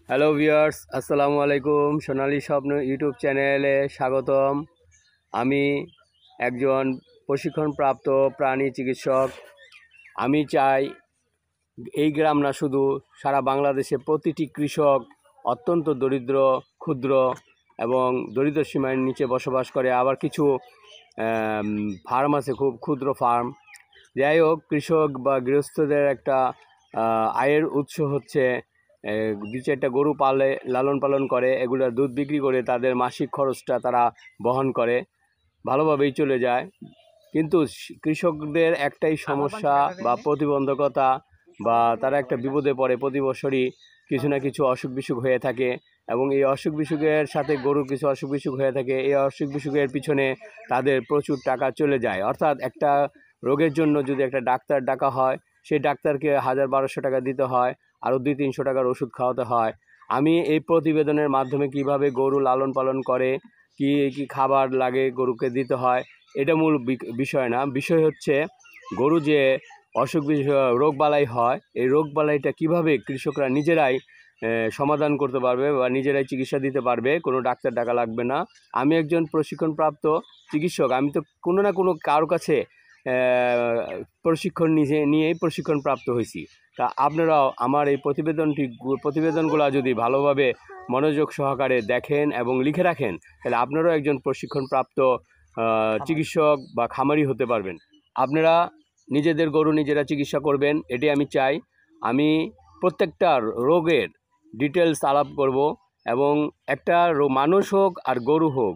Hello viewers, আসসালামু আলাইকুম। সোনালী স্বপ্ন ইউটিউব চ্যানেলে স্বাগতম। আমি একজন প্রশিক্ষণপ্রাপ্ত প্রাণী চিকিৎসক। আমি চাই এই গ্রাম না, শুধু সারা বাংলাদেশে প্রতিটি কৃষক অত্যন্ত দরিদ্র, ক্ষুদ্র এবং দরিদ্র সীমার নিচে বসবাস করে। আবার কিছু ফার্ম আছে, খুব ক্ষুদ্র ফার্ম। যাই হোক, কৃষক বা গৃহস্থদের একটা আয়ের উৎস হচ্ছে দু চারটা গরু পালে লালন পালন করে, এগুলোর দুধ বিক্রি করে তাদের মাসিক খরচটা তারা বহন করে, ভালোভাবেই চলে যায়। কিন্তু কৃষকদের একটাই সমস্যা বা প্রতিবন্ধকতা, বা তারা একটা বিপদে পড়ে। প্রতি বছরই কিছু না কিছু অসুখ বিসুখ হয়ে থাকে, এবং এই অসুখ বিসুখের সাথে গরুর কিছু অসুখ বিসুখ হয়ে থাকে। এই অসুখ বিসুখের পিছনে তাদের প্রচুর টাকা চলে যায়। অর্থাৎ একটা রোগের জন্য যদি একটা ডাক্তার ডাকা হয়, সেই ডাক্তারকে 1000-1200 টাকা দিতে হয়, আরও 200-300 টাকার ওষুধ খাওয়াতে হয়। আমি এই প্রতিবেদনের মাধ্যমে কিভাবে গরু লালন পালন করে, কি কি খাবার লাগে গরুকে দিতে হয়, এটা মূল বিষয় না। বিষয় হচ্ছে গরু যে অসুখ রোগবালাই হয়, এই রোগবালাইটা কিভাবে কৃষকরা নিজেরাই সমাধান করতে পারবে বা নিজেরাই চিকিৎসা দিতে পারবে, কোনো ডাক্তার ডাকা লাগবে না। আমি একজন প্রশিক্ষণপ্রাপ্ত চিকিৎসক। আমি তো কোনো না কোনো কারো কাছে প্রশিক্ষণ নিয়েই প্রশিক্ষণপ্রাপ্ত হয়েছি। তা আপনারাও আমার এই প্রতিবেদনগুলো যদি ভালোভাবে মনোযোগ সহকারে দেখেন এবং লিখে রাখেন, তাহলে আপনারাও একজন প্রশিক্ষণপ্রাপ্ত চিকিৎসক বা খামারি হতে পারবেন। আপনারা নিজেদের গরু নিজেরা চিকিৎসা করবেন, এটি আমি চাই। আমি প্রত্যেকটা রোগের ডিটেলস আলাপ করব, এবং একটা মানুষ হোক আর গরু হোক,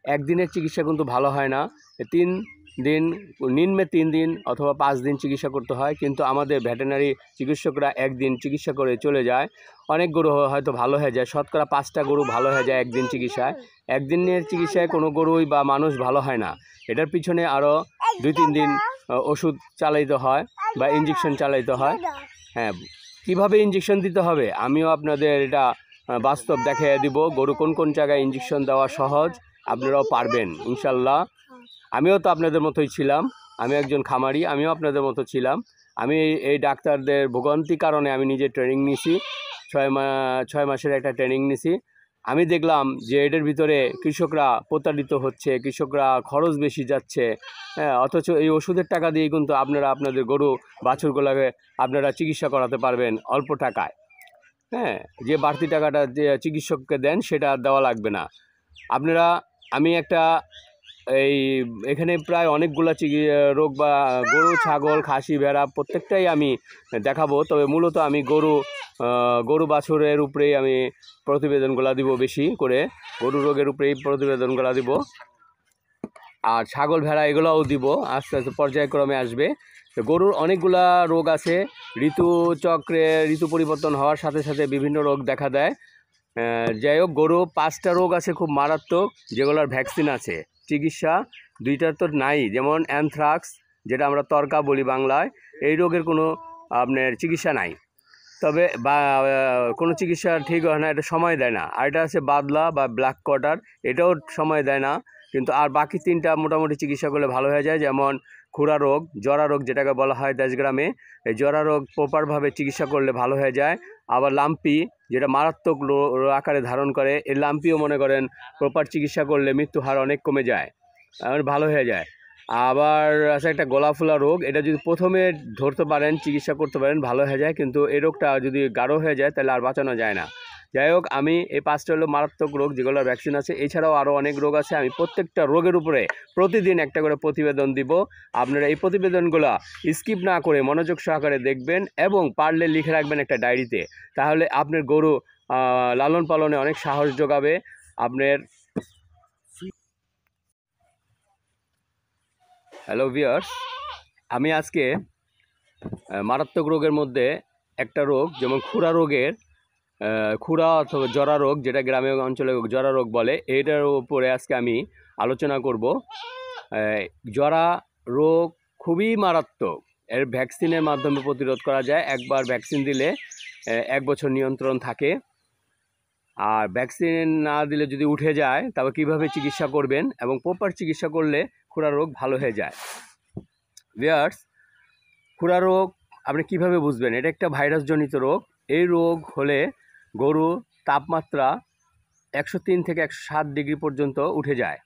একদিনের চিকিৎসা কিন্তু ভালো হয় না। 3 দিন, নিম্নে 3 দিন অথবা 5 দিন চিকিৎসা করতে হয়। কিন্তু আমাদের ভেটেরিনারি চিকিৎসকরা একদিন চিকিৎসা করে চলে যায়। অনেক গরু হয়তো ভালো হয়ে যায়, শতকরা 5টা গরু ভালো হয়ে যায় একদিন চিকিৎসায়। একদিনের চিকিৎসায় কোনো গরুই বা মানুষ ভালো হয় না। এটার পিছনে আরও 2-3 দিন ওষুধ চালাইতে হয় বা ইঞ্জেকশন চালাইতে হয়। হ্যাঁ, কীভাবে ইঞ্জেকশন দিতে হবে আমিও আপনাদের এটা বাস্তব দেখিয়ে দিব। গরু কোন কোন জায়গায় ইঞ্জেকশন দেওয়া সহজ, আপনারাও পারবেন ইনশাল্লাহ। আমিও তো আপনাদের মতোই ছিলাম, আমি একজন খামারি, আমিও আপনাদের মতো ছিলাম। আমি এই ডাক্তারদের ভোগান্তির কারণে আমি নিজে ট্রেনিং নিছি, 6 মাসের একটা ট্রেনিং নিছি। আমি দেখলাম যে এটার ভিতরে কৃষকরা প্রতারিত হচ্ছে, কৃষকরা খরচ বেশি যাচ্ছে। হ্যাঁ, অথচ এই ওষুধের টাকা দিয়ে কিন্তু আপনারা আপনাদের গরু বাছুরগুলোকে আপনারা চিকিৎসা করাতে পারবেন অল্প টাকায়। হ্যাঁ, যে বাড়তি টাকাটা যে চিকিৎসককে দেন সেটা দেওয়া লাগবে না আপনারা। আমি একটা এখানে প্রায় অনেকগুলা রোগ বা গরু, ছাগল, খাসি, ভেড়া প্রত্যেকটাই আমি দেখাবো। তবে মূলত আমি গরু বাছুরের উপরেই আমি প্রতিবেদনগুলো দিব, বেশি করে গরু রোগের উপরেই প্রতিবেদনগুলো দিব। আর ছাগল, ভেড়া এগুলোও দিব, আস্তে আস্তে পর্যায়ক্রমে আসবে। গরুর অনেকগুলা রোগ আছে, ঋতুচক্রে ঋতু পরিবর্তন হওয়ার সাথে সাথে বিভিন্ন রোগ দেখা দেয়। যাই হোক, গরু 5টা রোগ আছে খুব মারাত্মক, যেগুলোর ভ্যাকসিন আছে, চিকিৎসা 2টার তো নাই। যেমন অ্যানথ্রাক্স, যেটা আমরা তরকা বলি বাংলায়, এই রোগের কোনো আপনার চিকিৎসা নাই। তবে কোনো চিকিৎসা ঠিক হয় না, এটা সময় দেয় না। আর এটা আছে বাদলা বা ব্ল্যাক কোয়াটার, এটাও সময় দেয় না। কিন্তু আর বাকি 3টা মোটামুটি চিকিৎসা করলে ভালো হয়ে যায়। যেমন খুরা রোগ, জরা রোগ যেটাকে বলা হয় দেশগ্রামে, এই জরা রোগ প্রপারভাবে চিকিৎসা করলে ভালো হয়ে যায়। আবার লাম্পি, যেটা মারাত্মক আকারে ধারণ করে, এই লাম্পিও মনে করেন প্রপার চিকিৎসা করলে মৃত্যু হার অনেক কমে যায়, ভালো হয়ে যায়। আবার আছে একটা গলাফুলা রোগ, এটা যদি প্রথমে ধরতে পারেন, চিকিৎসা করতে পারেন, ভালো হয়ে যায়। কিন্তু এই রোগটা যদি গাঢ় হয়ে যায় তাহলে আর বাঁচানো যায় না। যাই হোক, আমি এই 5টা হলো মারাত্মক রোগ যেগুলোর ভ্যাকসিন আছে। এছাড়াও আরও অনেক রোগ আছে। আমি প্রত্যেকটা রোগের উপরে প্রতিদিন একটা করে প্রতিবেদন দিব। আপনারা এই প্রতিবেদনগুলো স্কিপ না করে মনোযোগ সহকারে দেখবেন, এবং পারলে লিখে রাখবেন একটা ডায়েরিতে। তাহলে আপনার গরু লালন পালনে অনেক সাহস যোগাবে আপনার। হ্যালো ভিউয়ার্স, আমি আজকে মারাত্মক রোগের মধ্যে একটা রোগ, যেমন খুরা অথবা জরা রোগ, যেটা গ্রামীণ অঞ্চলে জরা রোগ বলে, এইটার উপরে আজকে আমি আলোচনা করব। জরা রোগ খুবই মারাত্মক, এর ভ্যাকসিনের মাধ্যমে প্রতিরোধ করা যায়। একবার ভ্যাকসিন দিলে 1 বছর নিয়ন্ত্রণ থাকে। আর ভ্যাকসিন না দিলে যদি উঠে যায়, তবে কীভাবে চিকিৎসা করবেন, এবং প্রপার চিকিৎসা করলে খুরা রোগ ভালো হয়ে যায়। ভিউয়ার্স, খুরা রোগ আপনি কীভাবে বুঝবেন? এটা একটা ভাইরাসজনিত রোগ। এই রোগ হলে গরু তাপমাত্রা 103 থেকে 107 ডিগ্রি পর্যন্ত উঠে যায়।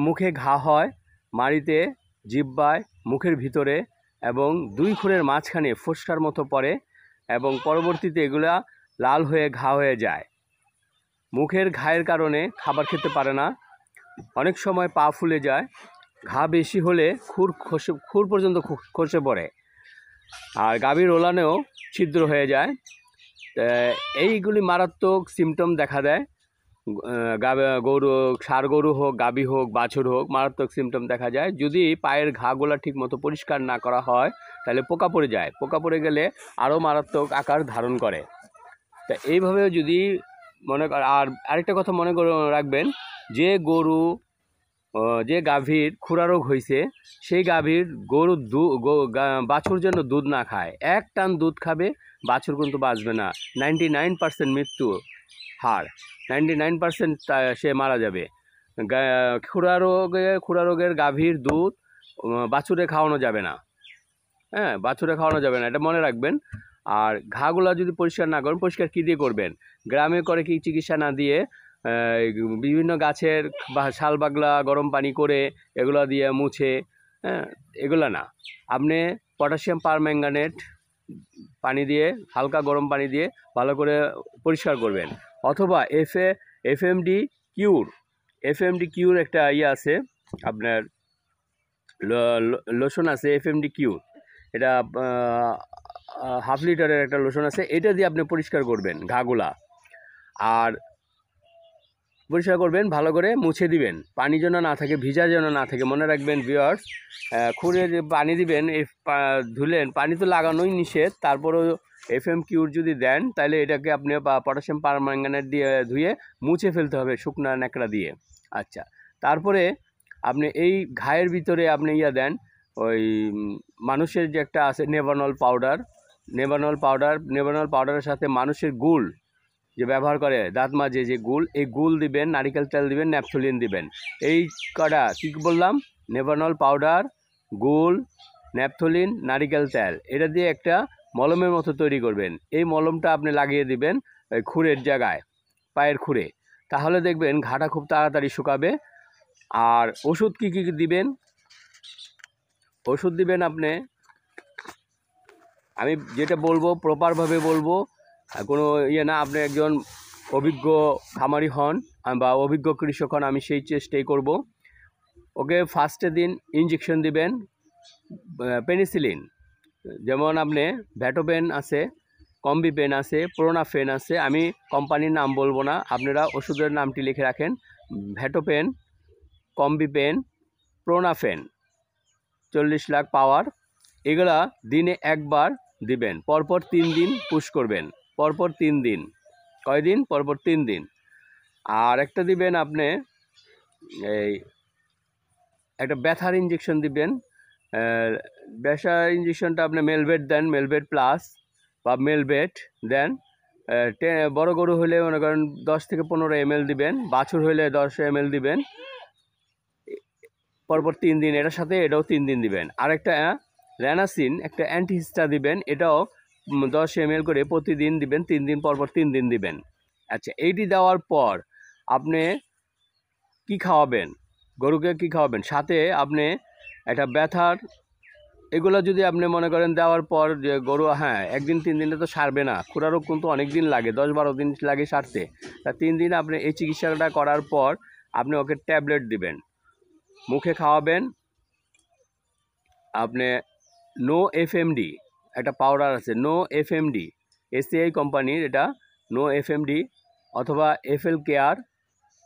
মুখে ঘা হয়, মাড়িতে, জিহ্বায়, মুখের ভিতরে এবং 2 খুরের মাঝখানে ফোস্কার মতো পড়ে এবং পরবর্তীতে এগুলা লাল হয়ে ঘা হয়ে যায়। মুখের ঘায়ের কারণে খাবার খেতে পারে না, অনেক সময় পা ফুলে যায়, ঘা বেশি হলে খুর পর্যন্ত খসে পড়ে, আর গাভীর ওলানেও ছিদ্র হয়ে যায়। এইগুলি মারাত্মক সিমটম দেখা দেয়। গরু, ষাঁড় গরু হোক, গাভী হোক, বাছুর হোক, মারাত্মক সিমটম দেখা যায়। যদি পায়ের ঘাগুলা ঠিক মতো পরিষ্কার না করা হয় তাহলে পোকা পড়ে যায়, পোকা পড়ে গেলে আরও মারাত্মক আকার ধারণ করে। তা এইভাবে যদি মনে কর, আর আরেকটা কথা মনে করে রাখবেন, যে গরু, যে গাভীর খুরা রোগ হয়েছে সেই গাভীর বাছুর যেন দুধ না খায়। 1 টান দুধ খাবে, বাছুর কিন্তু বাঁচবে না। 99% মৃত্যু হার, 99% সে মারা যাবে। খুরা রোগের গাভীর দুধ বাছুরে খাওয়ানো যাবে না। হ্যাঁ, বাছুরে খাওয়ানো যাবে না, এটা মনে রাখবেন। আর ঘাগুলা যদি পরিষ্কার না করেন, পরিষ্কার কী দিয়ে করবেন? গ্রামে করে কি চিকিৎসা না দিয়ে বিভিন্ন গাছের বা শাল বাগলা গরম পানি করে এগুলো দিয়ে মুছে, হ্যাঁ, এগুলো না, আপনি পটাশিয়াম পারম্যাঙ্গানেট পানি দিয়ে, হালকা গরম পানি দিয়ে ভালো করে পরিষ্কার করবেন। অথবা এফএমডি কিউর একটা ইয়ে আছে, আপনার লোশন আছে, এফএমডি কিউর, এটা হাফ লিটারের একটা লোশন আছে, এটা দিয়ে আপনি পরিষ্কার করবেন ঘাগুলা। আর পরিষ্কার করবেন, ভালো করে মুছে দিবেন, পানি যেন না থাকে, ভিজা যেন না থাকে। মনে রাখবেন ভিউয়ার্স, খুঁড়ে পানি দিবেন, ধুলেন, পানি তো লাগানোই নিষেধ, তারপরেও এফএম কিউর যদি দেন তাহলে এটাকে আপনি পটাশিয়াম পারম্যাঙ্গানেট দিয়ে ধুয়ে মুছে ফেলতে হবে শুকনা ন্যাকড়া দিয়ে। আচ্ছা, তারপরে আপনি এই ঘায়ের ভিতরে আপনি দেন, ওই মানুষের যে একটা আছে নেভানল পাউডারের সাথে মানুষের গুল যে ব্যবহার করে দাঁত মাজে, যে গুল, এই গুল দিবেন, নারিকেল তেল দিবেন, ন্যাপথলিন দিবেন। এই কটা কী বললাম? নেভানল পাউডার, গুল, ন্যাপথলিন, নারিকেল তেল, এটা দিয়ে একটা মলমের মতো তৈরি করবেন। এই মলমটা আপনি লাগিয়ে দিবেন ওই খুরের জায়গায়, পায়ের খুরে, তাহলে দেখবেন ঘাটা খুব তাড়াতাড়ি শুকাবে। আর ওষুধ কী কী দিবেন? ওষুধ দিবেন আপনি, আমি যেটা বলবো প্রপারভাবে বলবো, কোনো না, আপনি একজন অভিজ্ঞ খামারি হন বা অভিজ্ঞ কৃষক হন, আমি সেই চেষ্টাই করব। ওকে ফার্স্টে দিন ইঞ্জেকশন দিবেন পেনিসিলিন, যেমন আপনি ভ্যাটোপেন আছে, কম্বিপেন আছে, প্রোনাফেন আছে, আমি কোম্পানির নাম বলবো না, আপনারা ওষুধের নামটি লিখে রাখেন। ভ্যাটোপেন, কম্বিপেন, প্রোনাফেন, 40 লাখ পাওয়ার, এগুলা দিনে একবার দিবেন, পরপর 3 দিন পুশ করবেন, পরপর 3 দিন। কয়দিন? পরপর 3 দিন। আর একটা দিবেন আপনি এই একটা ব্যথার ইঞ্জেকশন দিবেন। ব্যথার ইঞ্জেকশনটা আপনি মেলবেট দেন, মেলবেট প্লাস বা মেলবেট দেন। বড় গরু হলে মনে করেন 10 থেকে 15 ml দিবেন, বাছুর হলে 10 ml দিবেন, পরপর 3 দিন। এটার সাথে এটাও 3 দিন দিবেন। আরেকটা র্যানাসিন, একটা অ্যান্টিহিস্টা দিবেন, এটাও 10 ml করে প্রতিদিন দিবেন, 3 দিন পরপর 3 দিন দিবেন। আচ্ছা, এইটি দেওয়ার পর আপনি কি খাওয়াবেন? গরুকে কি খাওয়াবেন? সাথে আপনি একটা ব্যথার, এগুলো যদি আপনি মনে করেন দেওয়ার পর যে গরু, হ্যাঁ, 1 দিন 3 দিনে তো সারবে না, খুরা রোগ কিন্তু অনেক দিন লাগে, 10-12 দিন লাগে সারতে। তা 3 দিন আপনি এই চিকিৎসাটা করার পর আপনি ওকে ট্যাবলেট দিবেন, মুখে খাওয়াবেন। আপনি নো এফএমডি একটা পাউডার আছে, নো এফএমডি, এসিআই কোম্পানির, এটা নো এফএমডি অথবা এফএল কেয়ার,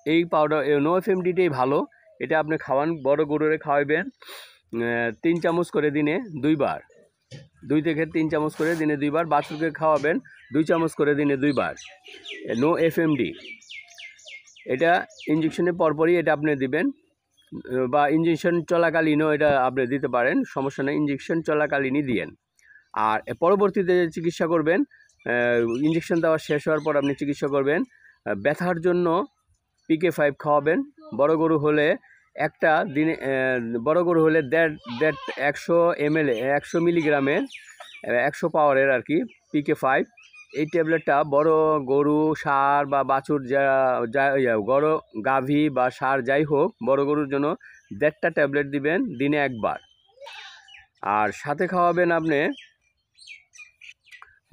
এই পাউডার, নো এফএমডিটাই ভালো। এটা আপনি খাওয়ান, বড় গরুরে খাওয়াবেন 3 চামচ করে দিনে 2 বার, 2 থেকে 3 চামচ করে দিনে 2 বার। বাছুরকে খাওয়াবেন 2 চামচ করে দিনে 2 বার, নো এফএমডি। এটা ইঞ্জেকশনের পরপরই এটা আপনি দিবেন, বা ইঞ্জেকশন চলাকালীনও এটা আপনি দিতে পারেন, সমস্যা নেই, ইঞ্জেকশন চলাকালীনই দিয়েন। আর পরবর্তীতে চিকিৎসা করবেন, ইঞ্জেকশন দেওয়া শেষ হওয়ার পর আপনি চিকিৎসা করবেন ব্যথার জন্য PK5 খাওয়াবেন। বড় গরু হলে একটা দিনে, বড় গরু হলে 100 ml 100 মিলিগ্রামের 100 পাওয়ারের আর কি PK5 এই ট্যাবলেটটা বড় গরু, ষাঁড় বা বাছুর বড় গাভী বা ষাঁড় যাই হোক, বড় গরুর জন্য 1.5টা ট্যাবলেট দিবেন দিনে একবার। আর সাথে খাওয়াবেন আপনি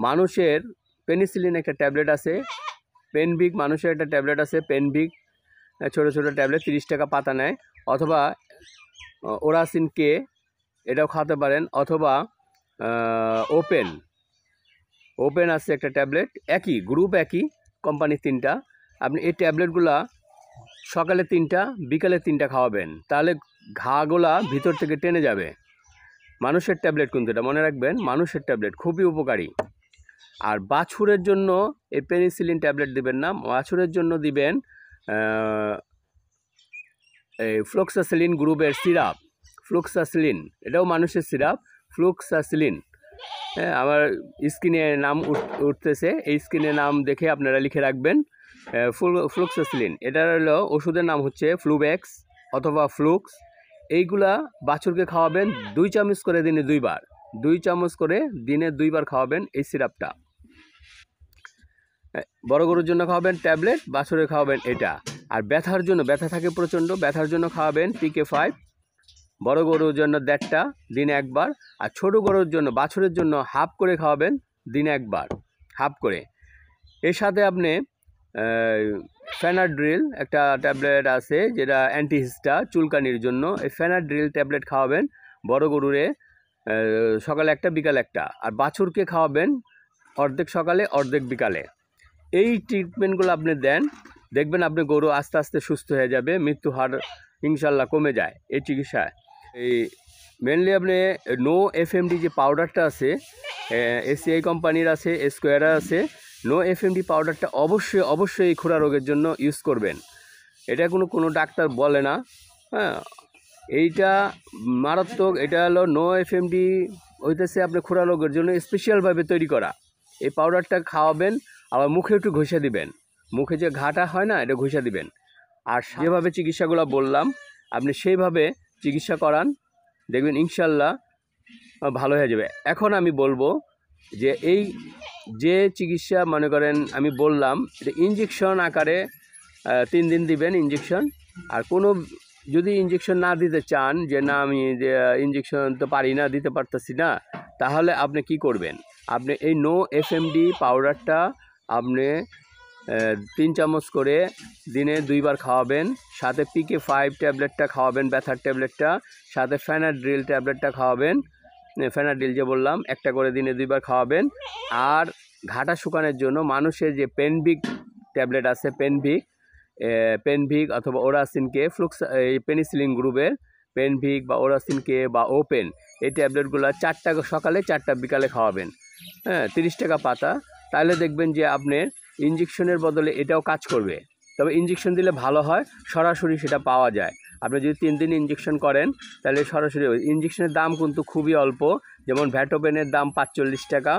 মানুষের পেনিসিলিন একটা ট্যাবলেট আছে, পেনভিক মানুষের একটা ট্যাবলেট আছে, পেনভিক ছোটো ছোটো ট্যাবলেট 30 টাকা পাতা নেয়, অথবা ওরাসিন কে এটাও খাওয়াতে পারেন, অথবা ওপেন আছে একটা ট্যাবলেট, একই গ্রুপ, একই কোম্পানি 3টা। আপনি এই ট্যাবলেটগুলা সকালে 3টা বিকালে 3টা খাওয়াবেন, তাহলে ঘাগুলা ভিতর থেকে টেনে যাবে। মানুষের ট্যাবলেট কিন্তু এটা মনে রাখবেন, মানুষের ট্যাবলেট খুবই উপকারী। আর বাছুরের জন্য এই পেনিসিলিন ট্যাবলেট দিবেন না, বাছুরের জন্য দিবেন এই ফ্লুক্সাসিলিন গ্রুপের সিরাপ, ফ্লুক্সাসিলিন, এটাও মানুষের সিরাপ, ফ্লুক্সাসিলিন। হ্যাঁ, আমার স্ক্রিনে নাম উঠতেছে, এই স্ক্রিনে নাম দেখে আপনারা লিখে রাখবেন, ফ্লুক্সাসিলিন। এটার হলো ওষুধের নাম হচ্ছে ফ্লুভেক্স অথবা ফ্লুক্স। এইগুলা বাছুরকে খাওয়াবেন 2 চামচ করে দিনে 2 বার, 2 চামচ করে দিনে 2 বার খাওয়াবেন এই সিরাপটা। বড় গরুর জন্য খাওয়াবেন ট্যাবলেট, বাছুরে খাওয়াবেন এটা। আর ব্যথার জন্য, ব্যথা থাকে প্রচণ্ড, ব্যথার জন্য খাওয়াবেন PK5, বড় গরুর জন্য 1.5টা দিনে একবার। আর ছোটো গরুর জন্য, বাছুরের জন্য হাফ করে খাওয়াবেন দিনে একবার, হাফ করে। এর সাথে আপনি ফেনাড্রিল একটা ট্যাবলেট আছে যেটা অ্যান্টিহিস্টা, চুলকানির জন্য। এই ফেনাড্রিল ট্যাবলেট খাওয়াবেন বড় গরুরে সকালে 1টা বিকালে 1টা, আর বাছুরকে খাওয়াবেন অর্ধেক সকালে অর্ধেক বিকালে। এই ট্রিটমেন্টগুলো আপনি দেন, দেখবেন আপনি গরু আস্তে আস্তে সুস্থ হয়ে যাবে, মৃত্যু হার ইনশাল্লাহ কমে যায় এই চিকিৎসায়। এই মেনলি আপনি নো এফএমডি যে পাউডারটা আছে, এসিআই কোম্পানির আছে, স্কোয়ারা আছে, নো এফএমডি পাউডারটা অবশ্যই এই খুরা রোগের জন্য ইউজ করবেন। এটা কোনো ডাক্তার বলে না, হ্যাঁ, এইটা মারাত্মক। এটা হলো নো এফএমডি হইতেছে আপনার খুরা রোগের জন্য স্পেশালভাবে তৈরি করা। এই পাউডারটা খাওয়াবেন, আবার মুখে একটু ঘষে দিবেন, মুখে যে ঘাটা হয় না, এটা ঘষে দিবেন। আর যেভাবে চিকিৎসাগুলো বললাম আপনি সেইভাবে চিকিৎসা করান, দেখবেন ইনশাল্লাহ ভালো হয়ে যাবে। এখন আমি বলবো যে এই যে চিকিৎসা মনে করেন আমি বললাম, এটা ইঞ্জেকশন আকারে 3 দিন দিবেন ইঞ্জেকশন। আর কোনো যদি ইঞ্জেকশন না দিতে চান, যে না আমি ইঞ্জেকশন তো পারি না, দিতে পারতেছি না, তাহলে আপনি কি করবেন, আপনি এই নো এফএমডি পাউডারটা আপনি 3 চামচ করে দিনে 2 বার খাওয়াবেন, সাথে PK5 ট্যাবলেটটা খাওয়াবেন, ব্যথার ট্যাবলেটটা, সাথে ফেনাড্রিল ট্যাবলেটটা খাওয়াবেন, ফেনাড্রিল যে বললাম 1টা করে দিনে 2 বার খাওয়াবেন। আর ঘাটা শুকানোর জন্য মানুষের যে পেনভিক ট্যাবলেট আছে, পেনভিক অথবা ওরাসিন কে, এই পেনিসিলিন গ্রুপের পেনভিক বা ওরাসিন কে বা ওপেন, এই ট্যাবলেটগুলো 4টা সকালে 4টা বিকালে খাওয়াবেন, হ্যাঁ, 30 টাকা পাতা। তাহলে দেখবেন যে আপনার ইঞ্জেকশনের বদলে এটাও কাজ করবে। তবে ইঞ্জেকশন দিলে ভালো হয়, সরাসরি সেটা পাওয়া যায়। আপনি যদি 3 দিন ইঞ্জেকশন করেন তাহলে সরাসরি, ইঞ্জেকশনের দাম কিন্তু খুবই অল্প। যেমন ভ্যাটোপেনের দাম 45 টাকা,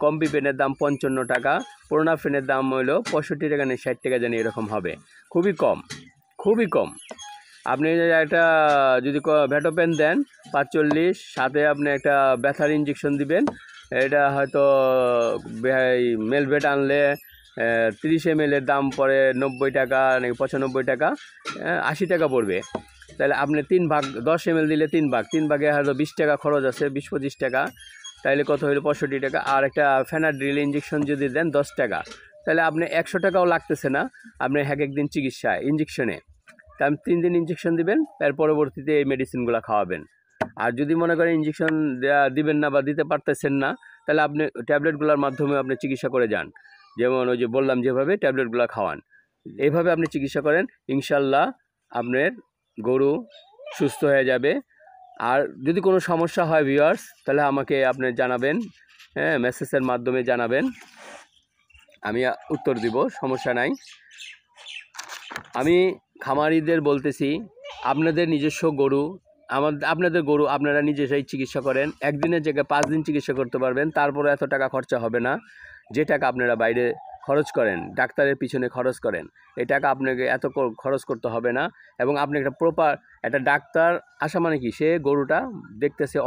কম্পিপেনের দাম 55 টাকা, প্রোনাফেনের দাম হলো 65 টাকা, নেই 60 টাকা জানি এরকম হবে, খুবই কম, খুবই কম। আপনি একটা যদি ভ্যাটোপেন দেন 45, সাথে আপনি একটা ব্যথার ইঞ্জেকশন দিবেন, এটা হয়তো মেলভেট আনলে 30 ml এর দাম পড়ে 90 টাকা নাকি 95 টাকা, 80 টাকা পড়বে। তাহলে আপনি 3 ভাগ 10 ml দিলে 3 ভাগে হয়তো 20 টাকা খরচ আছে, 20-25 টাকা, তাইলে কত হলো 65 টাকা। আর একটা ফেনাড্রিল ইঞ্জেকশন যদি দেন 10 টাকা, তাহলে আপনি 100 টাকাও লাগতেছে না, আপনি এক দিন চিকিৎসায় ইঞ্জেকশনে। তা 3 দিন ইঞ্জেকশন দিবেন, এর পরবর্তীতে এই মেডিসিনগুলো খাওয়াবেন। আর যদি মনে করেন ইঞ্জেকশন দিবেন না বা দিতে পারতেছেন না, তাহলে আপনি ট্যাবলেটগুলোর মাধ্যমে আপনি চিকিৎসা করে যান, যেমন ওই যে বললাম যেভাবে ট্যাবলেটগুলো খাওয়ান, এইভাবে আপনি চিকিৎসা করেন, ইনশাল্লাহ আপনার গরু সুস্থ হয়ে যাবে। আর যদি কোনো সমস্যা হয় ভিউয়ার্স, তাহলে আমাকে আপনি জানাবেন, হ্যাঁ, মেসেজের মাধ্যমে জানাবেন, আমি উত্তর দিব, সমস্যা নাই। আমি খামারিদের বলতেছি, আপনাদের নিজস্ব গরু, আপনাদের গরু আপনারা নিজেরাই চিকিৎসা করেন, একদিনের জায়গায় 5 দিন চিকিৎসা করতে পারবেন, তারপরে এত টাকা খরচা হবে না যে টাকা আপনারা বাইরে খরচ করেন, ডাক্তারের পিছনে খরচ করেন, এই টাকা আপনাকে এত খরচ করতে হবে না। এবং আপনি একটা প্রপার একটা ডাক্তার আসা মানে কি, সে গরুটা দেখতেছে,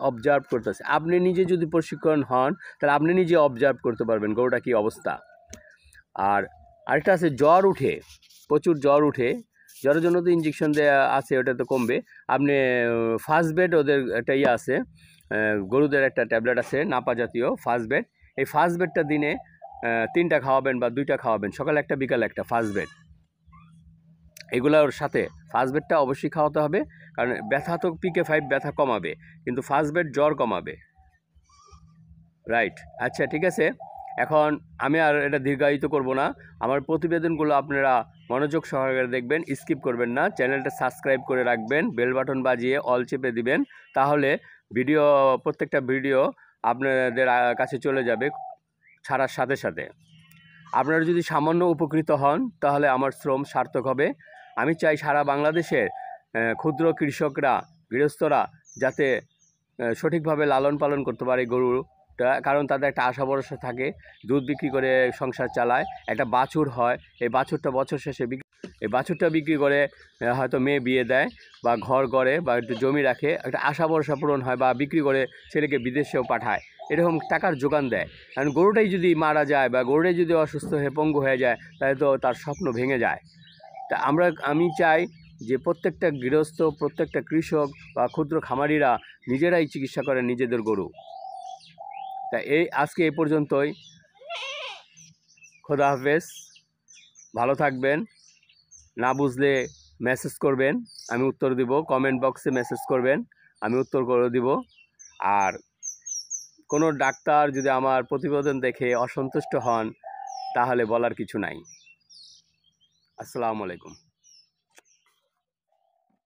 অবজার্ভ করতেছে। আপনি নিজে যদি প্রশিক্ষণ হন তাহলে আপনি নিজে অবজার্ভ করতে পারবেন গরুটা কী অবস্থা। আর আরেকটা আছে জ্বর উঠে, প্রচুর জ্বর উঠে, জ্বরের জন্য তো ইঞ্জেকশন দেওয়া আছে, ওটা তো কমবে। আপনি ফার্স্ট বেড, ওদের একটা ইয়ে আছে, গরুদের একটা ট্যাবলেট আছে নাপা জাতীয় ফার্স্ট বেড। এই ফার্স্ট বেডটা দিনে 3টা খাওয়াবেন বা 2টা খাওয়াবেন, সকালে একটা বিকালে একটা ফার্স্ট বেড। এগুলোর সাথে ফার্স্ট বেডটা অবশ্যই খাওয়াতে হবে, কারণ ব্যথা তো PK5 ব্যথা কমাবে, কিন্তু ফার্স্ট বেড জ্বর কমাবে। রাইট, আচ্ছা ঠিক আছে। এখন আমি আর এটা দীর্ঘায়িত করব না। আমার প্রতিবেদনগুলো আপনারা মনোযোগ সহকারে দেখবেন, স্কিপ করবেন না। চ্যানেলটা সাবস্ক্রাইব করে রাখবেন, বেল বাটন বাজিয়ে অল চেপে দিবেন, তাহলে প্রত্যেকটা ভিডিও আপনাদের কাছে চলে যাবে ছাড়ার সাথে সাথে। আপনারা যদি সামান্য উপকৃত হন তাহলে আমার শ্রম সার্থক হবে। আমি চাই সারা বাংলাদেশের ক্ষুদ্র কৃষকরা, গৃহস্থরা যাতে সঠিকভাবে লালন পালন করতে পারে গরুটা, কারণ তাদের একটা আশা ভরসা থাকে, দুধ বিক্রি করে সংসার চালায়, একটা বাছুর হয়, এই বাছুরটা বছর শেষে এই বাছুরটা বিক্রি করে হয়তো মেয়ে বিয়ে দেয় বা ঘর গড়ে বা একটু জমি রাখে, একটা আশা ভরসা পূরণ হয়, বা বিক্রি করে ছেলেকে বিদেশেও পাঠায়, এরকম টাকার যোগান দেয়। কারণ গরুটাই যদি মারা যায় বা গরুটাই যদি অসুস্থ হয়ে পঙ্গু হয়ে যায়, তাহলে তো তার স্বপ্ন ভেঙে যায়। তা আমি চাই যে প্রত্যেকটা গৃহস্থ, প্রত্যেকটা কৃষক বা ক্ষুদ্র খামারিরা নিজেরাই চিকিৎসা করেন নিজেদের গরু। তা আজকে এই পর্যন্তই। খোদা হাফেজ, ভালো থাকবেন। না বুঝলে মেসেজ করবেন, আমি উত্তর দিব। কমেন্ট বক্সে মেসেজ করবেন, আমি উত্তর করে দিব। আর কোনো ডাক্তার যদি আমার প্রতিবেদন দেখে অসন্তুষ্ট হন তাহলে বলার কিছু নাই। আসসালামু আলাইকুম।